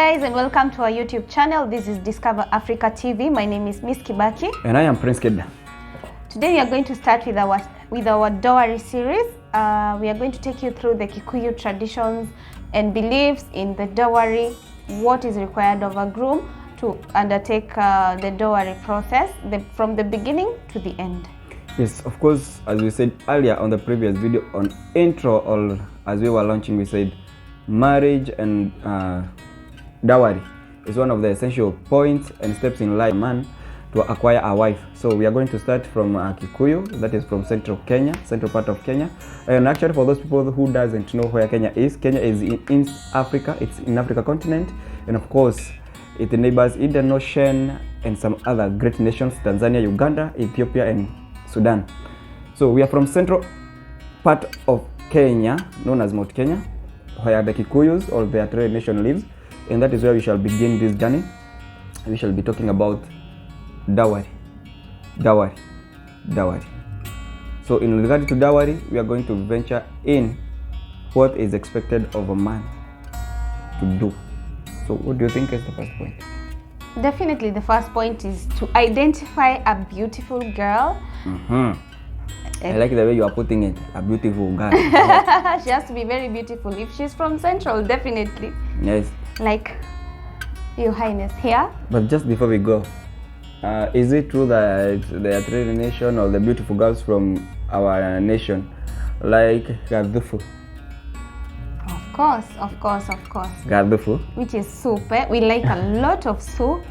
guys, and welcome to our YouTube channel. This is Discover Africa TV. My name is Miss Kibaki. And I am Prince Keda. Today we are going to start with our Dowry series. We are going to take you through the Kikuyu traditions and beliefs in the dowry, what is required of a groom to undertake the dowry process from the beginning to the end. Yes, of course, as we said earlier on the previous video on intro, or as we were launching, we said marriage and dowry is one of the essential points and steps in life man to acquire a wife. So we are going to start from Kikuyu, that is from central part of Kenya. And actually, for those people who doesn't know where Kenya is in Africa. It's in Africa continent, and of course it neighbors Indian Ocean and some other great nations: Tanzania, Uganda, Ethiopia, and Sudan. So we are from central part of Kenya, known as Mount Kenya, where the Kikuyus or their trade nation lives, and that is where we shall begin this journey. We shall be talking about dowry. So in regard to dowry, we are going to venture in what is expected of a man to do. So what do you think is the first point? Definitely the first point is to identify a beautiful girl. I like the way you are putting it, a beautiful girl. She has to be very beautiful. If she's from Central, definitely. Yes. Like Your Highness here. But just before we go, is it true that the trade nation or the beautiful girls from our nation like Gardufu? Of course. Gardufu. Which is soup. We like a lot of soup,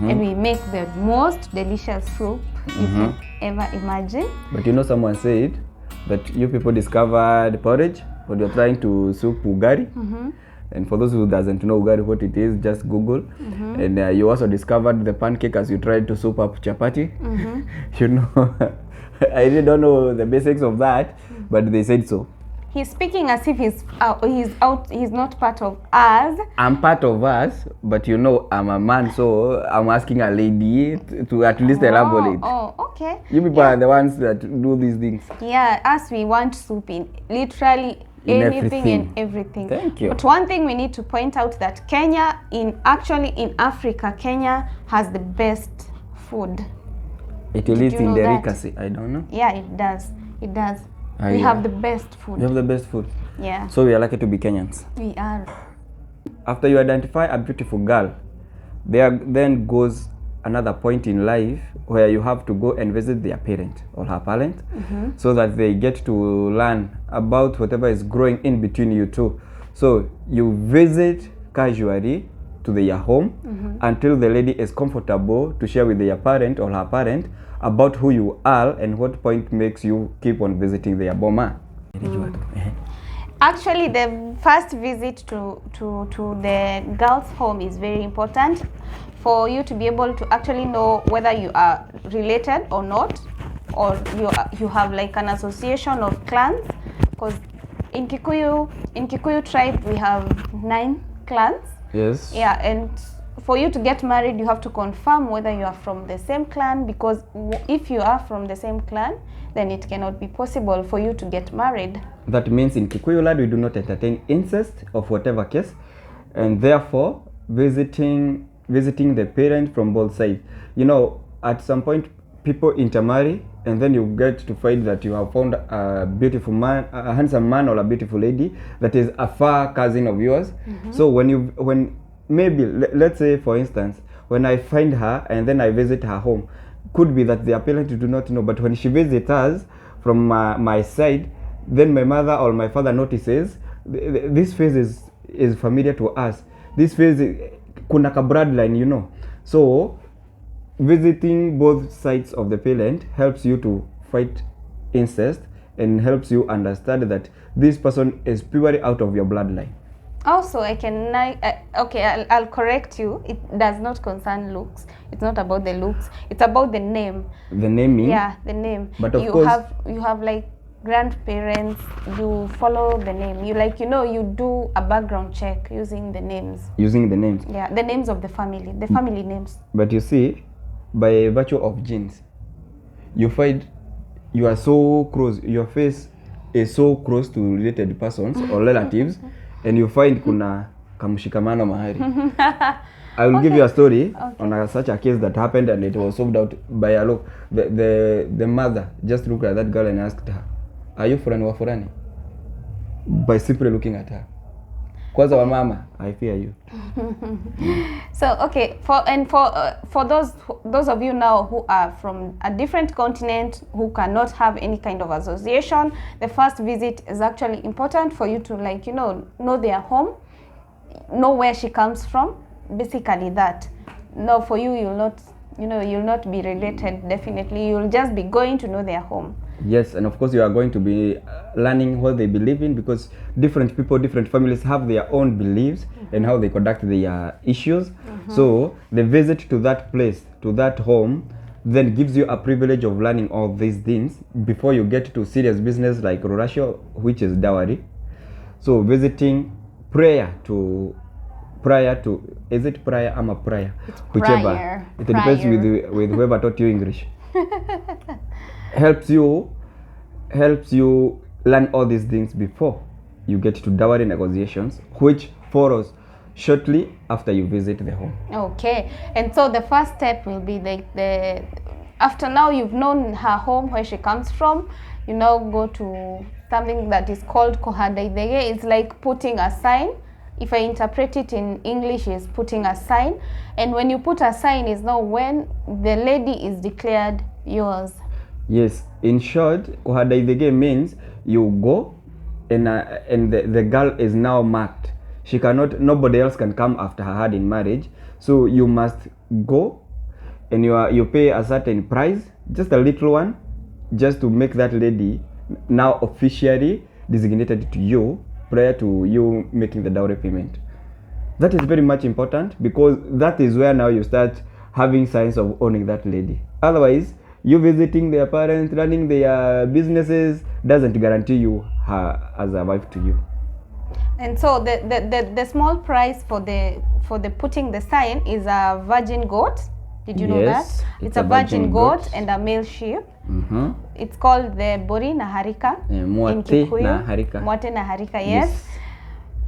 and we make the most delicious soup you can ever imagine. But you know, someone said that you people discovered porridge when you're trying to soup ugari. And for those who doesn't know ugari what it is, just Google. And you also discovered the pancake as you tried to soup up chapati. You know, I really don't know the basics of that, but they said so. He's speaking as if he's not part of us. I'm part of us, but you know, I'm a man, so I'm asking a lady to at least elaborate. Oh, okay. You people are the ones that do these things. Yeah, us, we want soup in literally anything and everything. Thank you. But one thing we need to point out that Kenya, in Africa, Kenya has the best food. It leads in delicacy. I don't know. Yeah, it does. We have the best food. We have the best food. Yeah. So we are lucky to be Kenyans. We are. After you identify a beautiful girl, there then goes another point in life where you have to go and visit their parent or her parent, so that they get to learn about whatever is growing in between you two. So you visit casually to their home until the lady is comfortable to share with their parent or her parent about who you are and what point makes you keep on visiting their boma. Actually, the first visit to the girl's home is very important for you to be able to actually know whether you are related or not, or you have like an association of clans. Because in Kikuyu tribe we have 9 clans. Yes. Yeah, and for you to get married, you have to confirm whether you are from the same clan, because if you are from the same clan, then it cannot be possible for you to get married. That means in Kikuyu land we do not entertain incest of whatever case, and therefore visiting the parent from both sides. You know, at some point people intermarry, and then you get to find that you have found a beautiful man, a handsome man or a beautiful lady that is a far cousin of yours. So when maybe let's say for instance, when I find her and then I visit her home, could be that their parents do not know, but when she visits us from my side, then my mother or my father notices this face is familiar to us. This face kuna ka bloodline, you know. So visiting both sides of the parent helps you to fight incest and helps you understand that this person is purely out of your bloodline. Also, I'll correct you. It does not concern looks. It's not about the looks. It's about the name. The naming. Yeah, the name. But of course, you have like grandparents. You follow the name. You do a background check using the names. Yeah, the names of the family names. But you see, by virtue of genes, you find you are so close. Your face is so close to related persons or relatives. And you find kuna kamshikamano mahari. I will give you a story on such a case that happened, and it was solved out by a law. The mother just looked at that girl and asked her, "Are you Fulani wa Fulani?" By simply looking at her. Kwanza wa mama, I fear you. So okay, for those of you now who are from a different continent, who cannot have any kind of association, the first visit is actually important for you to, like, you know their home, know where she comes from, basically that. No, for you, you'll not be related, definitely. You'll just be going to know their home. Yes, and of course you are going to be learning what they believe in, because different people, different families have their own beliefs and how they conduct their issues. So the visit to that place, to that home, then gives you a privilege of learning all these things before you get to serious business like Rorashio, which is dowry. So visiting prior to, is it prior? I'm a prior. It's whichever. prior. It depends with whoever taught you English. helps you learn all these things before you get to dowry negotiations, which follows shortly after you visit the home. Okay, and so the first step will be like after now you've known her home, where she comes from, you now go to something that is called kohadaidege. It's like putting a sign. If I interpret it in English, is putting a sign. And when you put a sign is now when the lady is declared yours. Yes, in short, kohadaidege means you go and the girl is now marked. She cannot, nobody else can come after her hand in marriage. So you must go and you pay a certain price, just a little one, just to make that lady now officially designated to you prior to you making the dowry payment. That is very much important, because that is where now you start having signs of owning that lady. Otherwise, you visiting their parents, running their businesses, doesn't guarantee you her as a wife to you. And so the small price for the putting the sign is a virgin goat. Did you know that? It's a virgin goat and a male sheep. It's called the Bori Naharika in Kikuyu. Mwate Naharika, yes.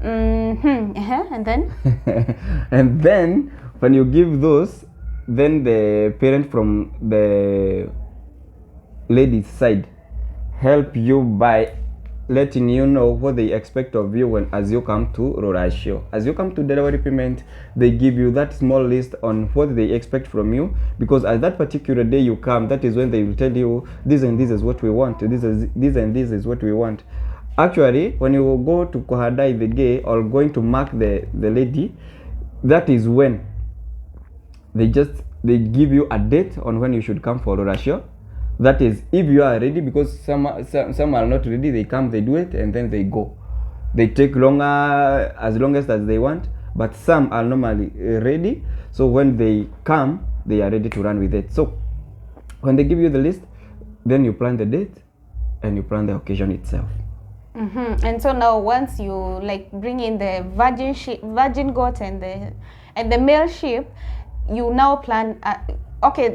And then? And then when you give those, then the parent from the lady's side help you by letting you know what they expect of you as you come to Rorashio. As you come to dowry payment, they give you that small list on what they expect from you, because at that particular day you come, that is when they will tell you this and this is what we want, this and this is what we want. Actually, when you go to kohadaidege or going to mark the lady, that is when they give you a date on when you should come for Rorashio. That is, if you are ready, because some are not ready, they come, they do it, and then they go. They take longer, as longest as they want, but some are normally ready. So when they come, they are ready to run with it. So when they give you the list, then you plan the date and you plan the occasion itself. And so now once you like bring in the virgin goat and the male sheep, you now plan. Okay,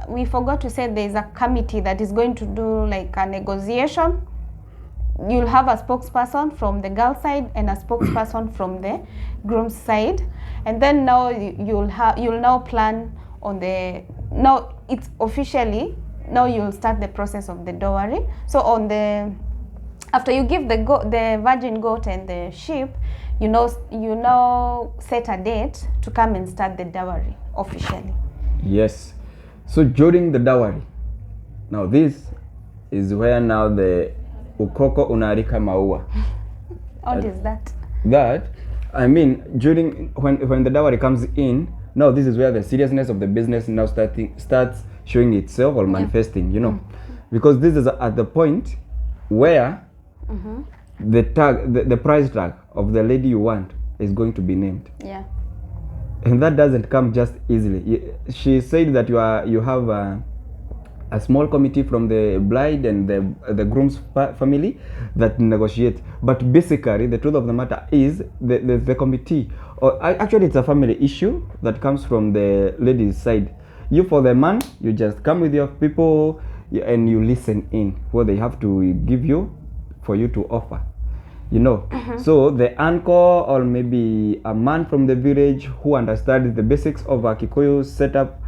we forgot to say there's a committee that is going to do like a negotiation. You'll have a spokesperson from the girl side and a spokesperson from the groom's side, and then now you'll now plan on now it's officially, now you'll start the process of the dowry. So after you give the virgin goat and the sheep, you now set a date to come and start the dowry officially. Yes. So during the dowry, now this is where now the ukoko unarika maua. What is that? That, I mean, during when the dowry comes in, now this is where the seriousness of the business now starts showing itself or manifesting, because this is at the point where the price tag of the lady you want is going to be named. Yeah. And that doesn't come just easily. She said that you have a small committee from the bride and the groom's family that negotiate. But basically, the truth of the matter is the committee, or actually it's a family issue that comes from the lady's side. You, for the man, you just come with your people and you listen in what they have to give you for you to offer. you know. So the uncle or maybe a man from the village who understands the basics of a Kikuyu setup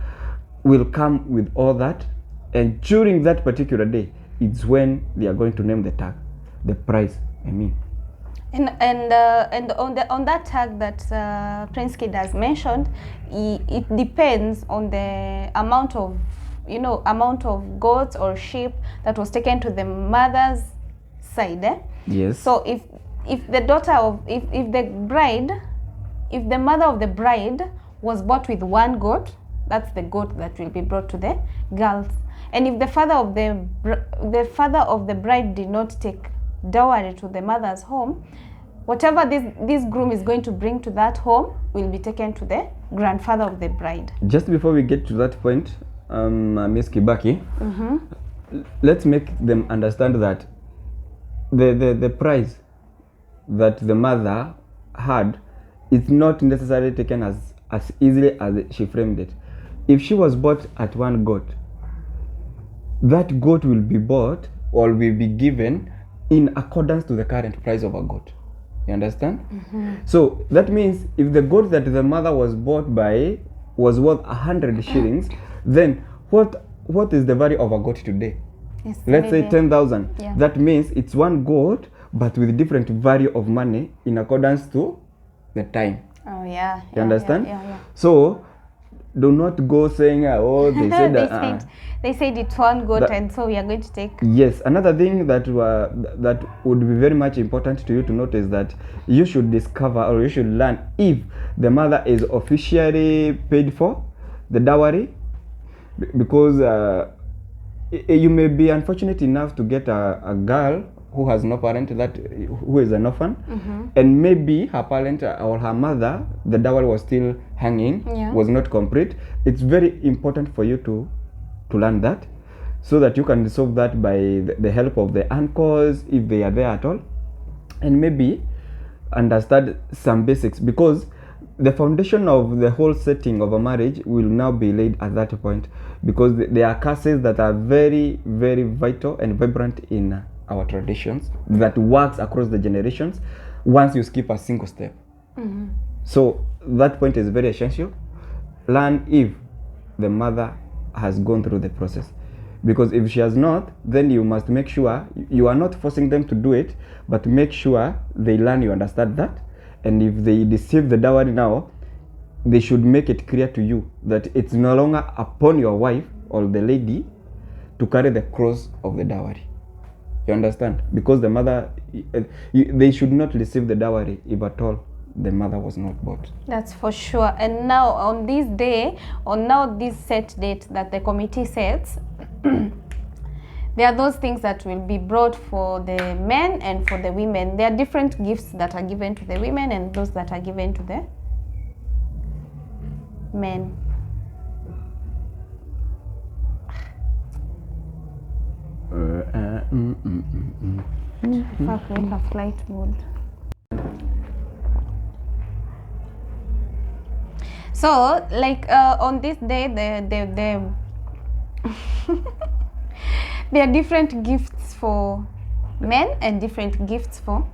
will come with all that, and during that particular day, it's when they are going to name the tag, the price. I mean, And on that tag that Prince Kid has mentioned, it depends on the amount of goats or sheep that was taken to the mother's side. yes. So if the daughter of if the mother of the bride was bought with one goat, that's the goat that will be brought to the girls. And if the father of the bride did not take dowry to the mother's home, whatever this groom is going to bring to that home will be taken to the grandfather of the bride. Just before we get to that point, Miss Kibaki, let's make them understand that the price that the mother had is not necessarily taken as easily as she framed it. If she was bought at one goat, that goat will be bought or will be given in accordance to the current price of a goat. You understand? So that means if the goat that the mother was bought by was worth 100 shillings, then what is the value of a goat today? Yes, Let's say maybe 10,000. Yeah. That means it's one goat but with different value of money in accordance to the time. Oh yeah. You understand? Yeah. So do not go saying, oh, they said that. They said it's one goat, That- and so we are going to take. Yes, another thing that would be very much important to you to note is that you should discover or you should learn if the mother is officially paid for the dowry, because you may be unfortunate enough to get a girl who has no parent, who is an orphan, and maybe her parent or her mother, the dowry was still hanging, Yeah. was not complete. It's very important for you to learn that, so that you can solve that by the help of the uncles if they are there at all, and maybe understand some basics, because the foundation of the whole setting of a marriage will now be laid at that point, because there are cases that are very, very vital and vibrant in our traditions that works across the generations once you skip a single step. So that point is very essential. Learn if the mother has gone through the process, because if she has not, then you must make sure you are not forcing them to do it, but make sure they learn, you understand that. And if they receive the dowry now, they should make it clear to you that it's no longer upon your wife or the lady to carry the cross of the dowry. You understand? Because the mother, they should not receive the dowry if at all the mother was not bought. That's for sure. And now on this set date that the committee sets, there are those things that will be brought for the men and for the women. There are different gifts that are given to the women and those that are given to the men. Fuck, make a flight mode. So, like on this day, there are different gifts for men and different gifts for.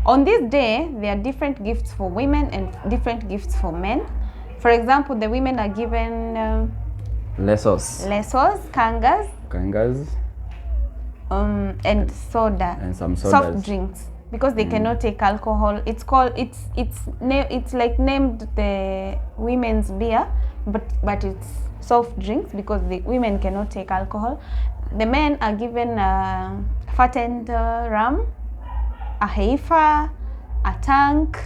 On this day, there are different gifts for women and different gifts for men. For example, the women are given Lesos, kangas, and soda, and some soft sodas. drinks, because they cannot take alcohol. It's like named the women's beer, but it's soft drinks because the women cannot take alcohol. The men are given fattened ram, a heifer, a tank,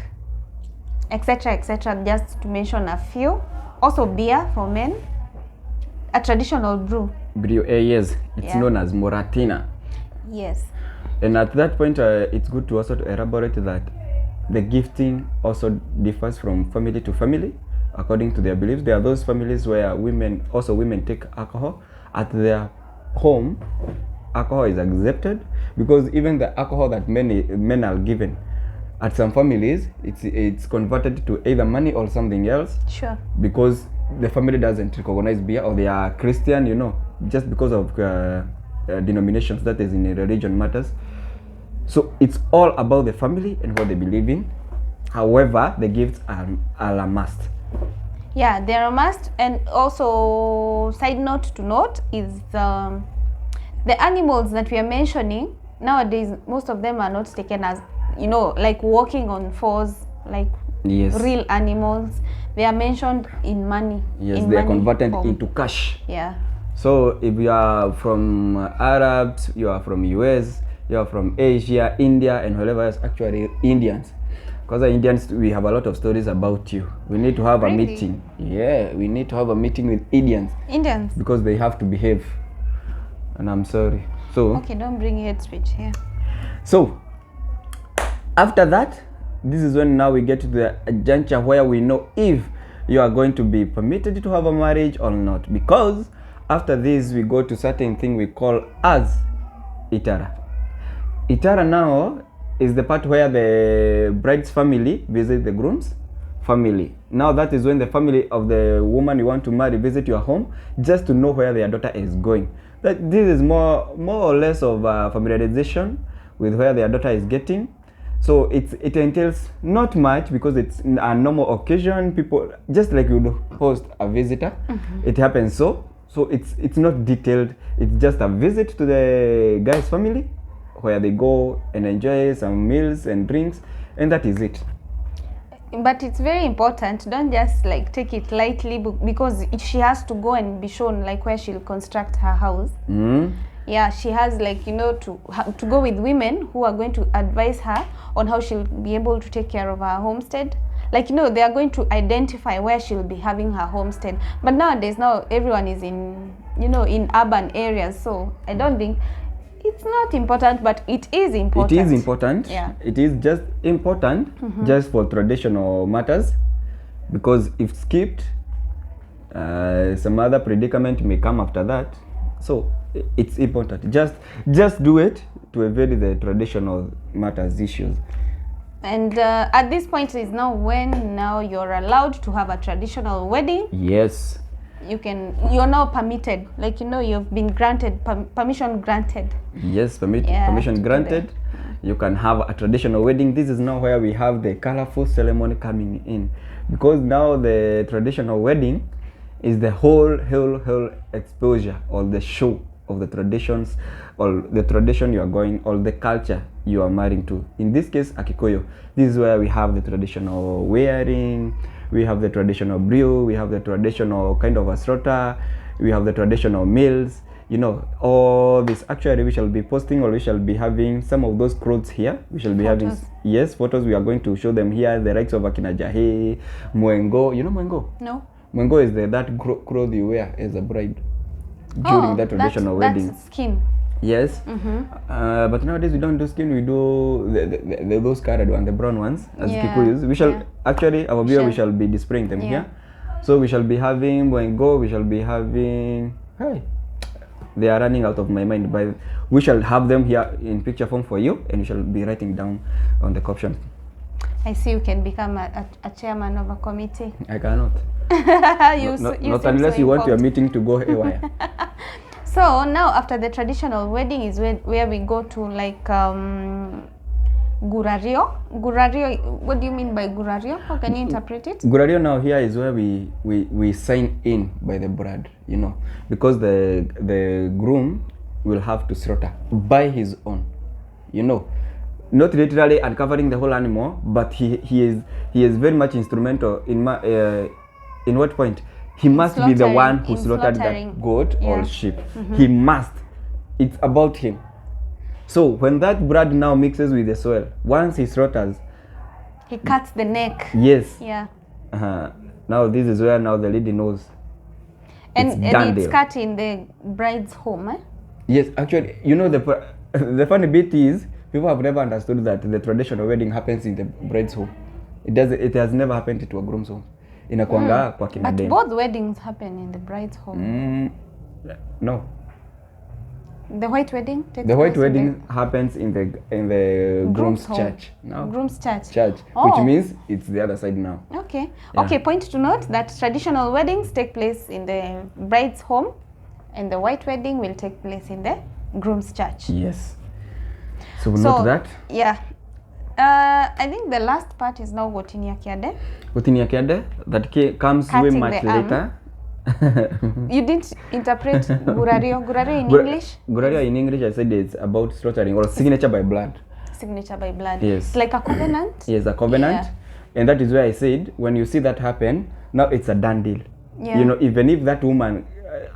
etc., just to mention a few. Also beer for men, a traditional brew. Yes, it's Yeah. known as Moratina. Yes. And at that point, it's good to also elaborate that the gifting also differs from family to family according to their beliefs. There are those families where women take alcohol at their home. Alcohol is accepted, because even the alcohol that men are given at some families, it's converted to either money or something else. Sure. Because the family doesn't recognize beer, or they are Christian, just because of denominations, that is in religion matters. So it's all about the family and what they believe in. However, the gifts are a must. Yeah, they're a must. And also, side note to note is the animals that we are mentioning nowadays, most of them are not taken as, you know, like walking on fours, like Yes. real animals. They are mentioned in money. Yes, in they are money converted form. into cash. Yeah. So if you are from Arabs, you are from US, you are from Asia, India, and wherever else, actually Indians. Because the Indians, we have a lot of stories about you. We need to have a Really? meeting. Yeah, we need to have a meeting with Indians Indians. because they have to behave. And I'm sorry. So, Okay, don't bring hate speech here. so after that, this is when now we get to the juncture where we know if you are going to be permitted to have a marriage or not. Because after this, we go to certain thing we call as Itara. Itara now is the part where the bride's family visit the groom's family. Now that is when the family of the woman you want to marry visit your home just to know where their daughter is going. That this is more or less of familiarization with where their daughter is getting. So it entails not much because it's a normal occasion. People just like you would host a visitor. It happens so it's not detailed. It's just a visit to the guy's family where they go and enjoy some meals and drinks, and that is it. But it's very important. Don't just like take it lightly because she has to go and be shown like where she'll construct her house. Yeah, she has like, you know, to go with women who are going to advise her on how she'll be able to take care of her homestead. Like, you know, they are going to identify where she'll be having her homestead. But nowadays, now everyone is in, you know, in urban areas. So I don't think it's not important, but it is important. It is important. Yeah. It is just important just for traditional matters, because if skipped, some other predicament may come after that. So it's important. Just do it to evade the traditional matters issues. And at this point is now when now you're allowed to have a traditional wedding. Yes. You're now permitted, like, you know, you've been granted permission granted. Yes, permission granted. You can have a traditional wedding. This is now where we have the colorful ceremony coming in, because now the traditional wedding is the whole exposure or the show of the traditions or the tradition you are going or the culture you are marrying to. In this case, a Kikuyu. This is where we have the traditional wearing, we have the traditional brew, we have the traditional kind of a slaughter, we have the traditional meals, you know, all this. Actually, we shall be posting, or we shall be having some of those clothes here. We shall be having, yes, photos. We are going to show them here, the likes of Akina Jahe, Mwengo. You know Mwengo? No. Mwengo is that cloth you wear as a bride during that traditional wedding. That's skin. Yes. But nowadays we don't do skin, we do those colored ones, the brown ones, as Kikuyus. We shall actually, our viewer, we shall be displaying them here. So we shall be having Mwengo, we shall be having, they are running out of my mind, but we shall have them here in picture form for you, and we shall be writing down on the caption. I see you can become a chairman of a committee. I cannot. Not unless you want your meeting to go haywire. So now after the traditional wedding is where we go to like Gurario. Gurario, what do you mean by Gurario? How can you interpret it? Gurario now here is where we sign in by the bride, you know, because the groom will have to slaughter by his own, you know, not literally uncovering the whole animal, but he is very much instrumental in what point? He must be the one who slaughtered that goat or sheep. He must. It's about him. So when that blood now mixes with the soil, once he slaughters, he cuts the neck. Yes. Yeah. Now this is where now the lady knows. And it's cut in the bride's home, eh? Yes, actually, you know, the funny bit is people have never understood that the traditional wedding happens in the bride's home. It has never happened to a groom's home. But both weddings happen in the bride's home. No. The white wedding takes The white wedding happens in the groom's church. No. Groom's church. Which means it's the other side now. Okay. Yeah. Okay, point to note that traditional weddings take place in the bride's home, and the white wedding will take place in the groom's church. Yes. So we'll note that. Yeah. I think the last part is now Gotini Akiade. Gotini Akiade, that comes way Cutting much the arm. later. You didn't interpret Gurario. Gurario in English? Gurario in English, I said it's about slaughtering or signature by blood. Signature by blood. Yes. It's like a covenant. Yes, a covenant. Yeah. And that is where I said, when you see that happen, now it's a done deal. Yeah. You know, even if that woman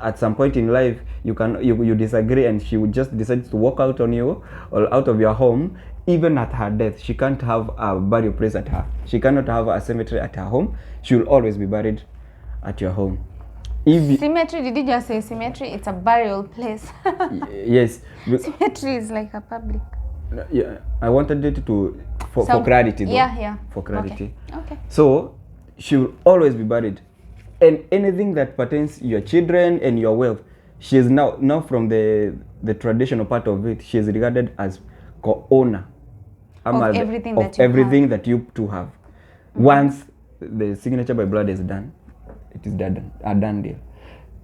at some point in life you disagree and she would just decide to walk out on you or out of your home, even at her death, she can't have a burial place at her. She cannot have a cemetery at her home. She will always be buried at your home. Cemetery, did you just say cemetery? It's a burial place. Yes. Cemetery is like a public. Yeah, I wanted it for clarity though. Yeah. For clarity. Okay. So she will always be buried. And anything that pertains to your children and your wealth, she is now from the traditional part of it, she is regarded as co-owner Of everything that you two have. Once the signature by blood is done, it is a done deal.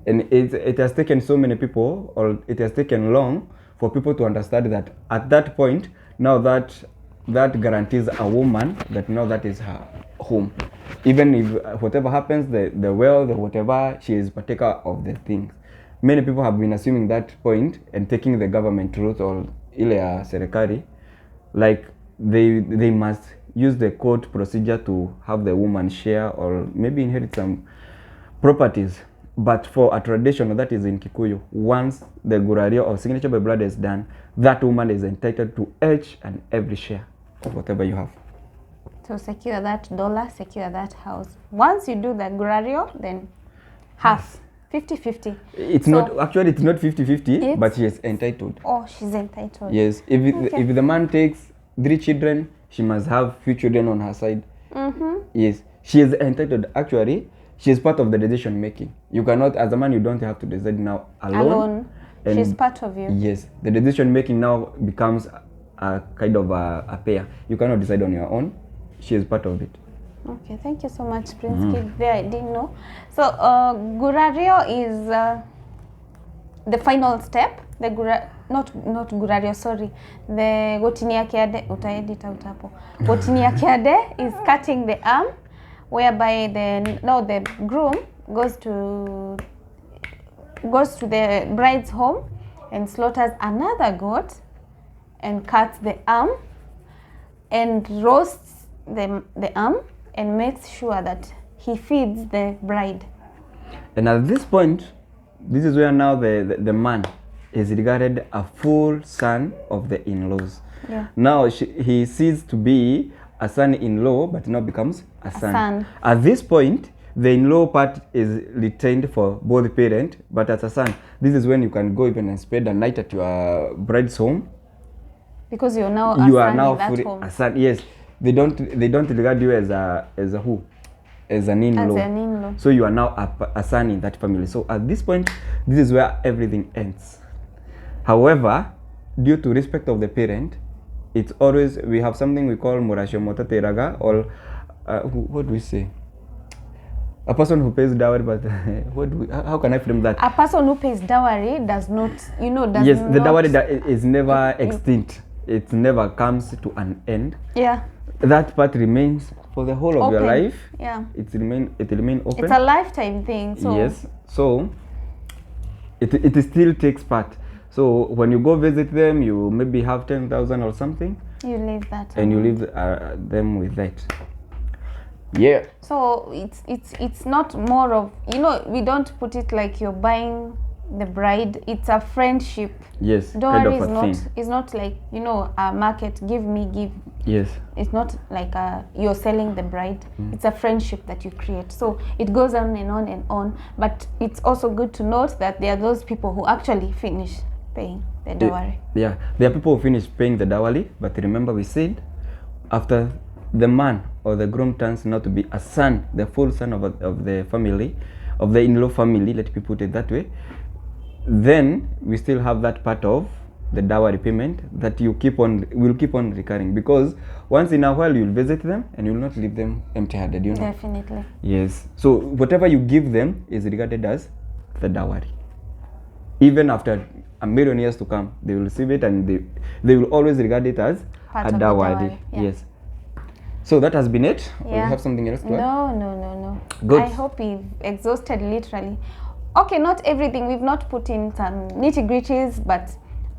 And it has taken so many people, or it has taken long for people to understand that at that point, now that guarantees a woman that now that is her home. Even if whatever happens, the wealth or whatever, she is partaker of the things. Many people have been assuming that point and taking the government route or ile ya serikali, like they must use the court procedure to have the woman share or maybe inherit some properties. But for a tradition that is in Kikuyu, once the gurario or signature by blood is done, that woman is entitled to each and every share of whatever you have. So secure that dollar, secure that house. Once you do the gurario, then half, 50-50. It's not 50-50, but she is entitled. Oh, she's entitled. Yes, if the man takes 3 children, she must have few children on her side. Yes, she is entitled. Actually, she is part of the decision making. You cannot, as a man, you don't have to decide now alone. She's part of you. Yes, the decision making now becomes a kind of a pair. You cannot decide on your own. She is part of it. Okay, thank you so much, Prince Kid. There, I didn't know. So, gurario is the final step. The not gurario, sorry. The gotini akiade, utaedit out hapo. Gotini akiade is cutting the arm, whereby the groom goes to the bride's home and slaughters another goat and cuts the arm and roasts the arm and makes sure that he feeds the bride. And at this point, this is where now the man is regarded a full son of the in-laws. Yeah. Now he ceases to be a son-in-law, but now becomes a son. At this point, the in-law part is retained for both parents, but as a son, this is when you can go even and spend a night at your bride's home. Because you are now fully a son. Yes, they don't regard you as an in-law. As an in-law. So you are now a son in that family. So at this point, this is where everything ends. However, due to respect of the parent, it's always, we have something we call murasho motateraga, or what do we say? A person who pays dowry, but how can I frame that? A person who pays dowry does not, the dowry is never extinct. It never comes to an end. Yeah. That part remains for the whole of your life. Yeah. It remain open. It's a lifetime thing. So yes. So it still takes part. So when you go visit them, you maybe have 10,000 or something. You leave that. And you leave them with that. Yeah. So it's not more of, we don't put it like you're buying the bride. It's a friendship. Yes. Dowry is not like, a market, give me, give. Yes. It's not like you're selling the bride. It's a friendship that you create. So it goes on and on and on. But it's also good to note that there are those people who actually finish paying the dowry. Yeah, there are people who finish paying the dowry, but remember we said after the man or the groom turns not to be a son, the full son of the family, of the in-law family, let me put it that way, then we still have that part of the dowry payment that will keep on recurring, because once in a while you'll visit them and you'll not leave them empty-handed, Definitely. Yes. So whatever you give them is regarded as the dowry. Even after a million years to come, they will receive it and they will always regard it as Part a of the dowry. dowry, yeah. Yes. So that has been it. Or you Yeah. have something else to add? No. Good. I hope we've exhausted literally. Okay, not everything. We've not put in some nitty-gritties, but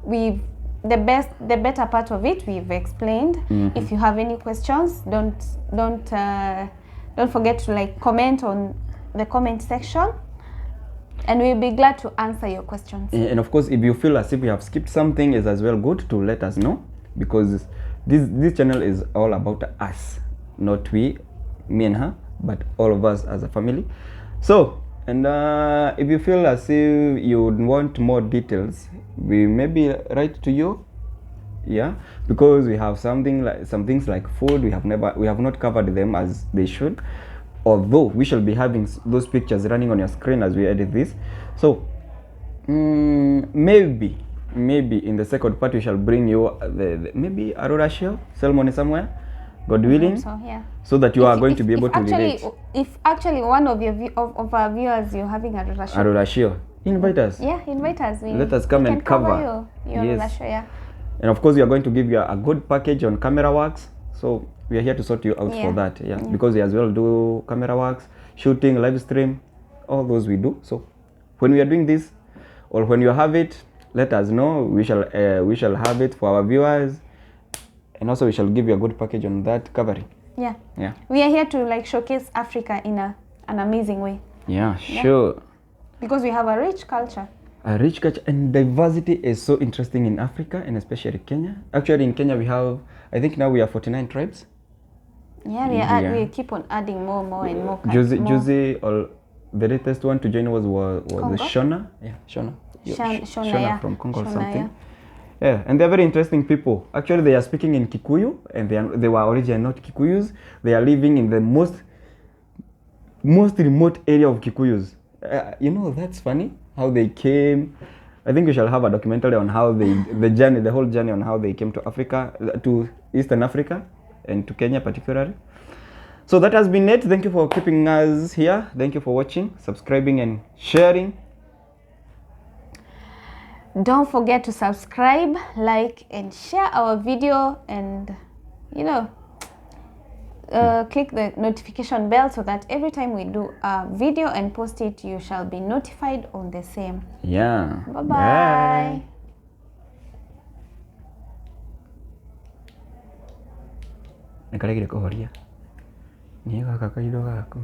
the better part of it we've explained. If you have any questions, don't forget to like comment on the comment section, and we'll be glad to answer your questions. And of course, if you feel as if we have skipped something, it's as well good to let us know, because this channel is all about us, not me and her, but all of us as a family. So, and if you feel as if you would want more details, we maybe write to you, yeah, because we have some things like food, we have not covered them as they should, although we shall be having those pictures running on your screen as we edit this. So maybe in the second part we shall bring you maybe Aurora shell ceremony somewhere, God willing, So yeah, so that you are going to be able to relate. If actually one of our viewers you're having a Aurora shell, invite us. Yeah, invite us. Let us come and cover your yes. show, yeah. And of course we are going to give you a good package on camera works, so we are here to sort you out for that, yeah, because we as well do camera works, shooting, live stream, all those we do. So when we are doing this, or when you have it, let us know. We shall have it for our viewers, and also we shall give you a good package on that covering. Yeah. Yeah. We are here to like showcase Africa in an amazing way. Yeah, sure. Because we have a rich culture. A rich culture, and diversity is so interesting in Africa, and especially Kenya. Actually, in Kenya we have, I think now we have 49 tribes. Yeah, we keep on adding more and more. Juicy, or the latest one to join was the Shona. Yeah, Shona. Shona from Congo or Shona, something. Yeah, and they're very interesting people. Actually, they are speaking in Kikuyu, and they were originally not Kikuyus. They are living in the most remote area of Kikuyus. You know, that's funny how they came. I think we shall have a documentary on how the whole journey on how they came to Africa, to Eastern Africa, and to Kenya particularly. So that has been it. Thank you for keeping us here. Thank you for watching, subscribing, and sharing. Don't forget to subscribe, like, and share our video, and click the notification bell so that every time we do a video and post it, you shall be notified on the same. Yeah. Bye-bye. Nikaregire kuhoria. Ni gaka kaido gaku.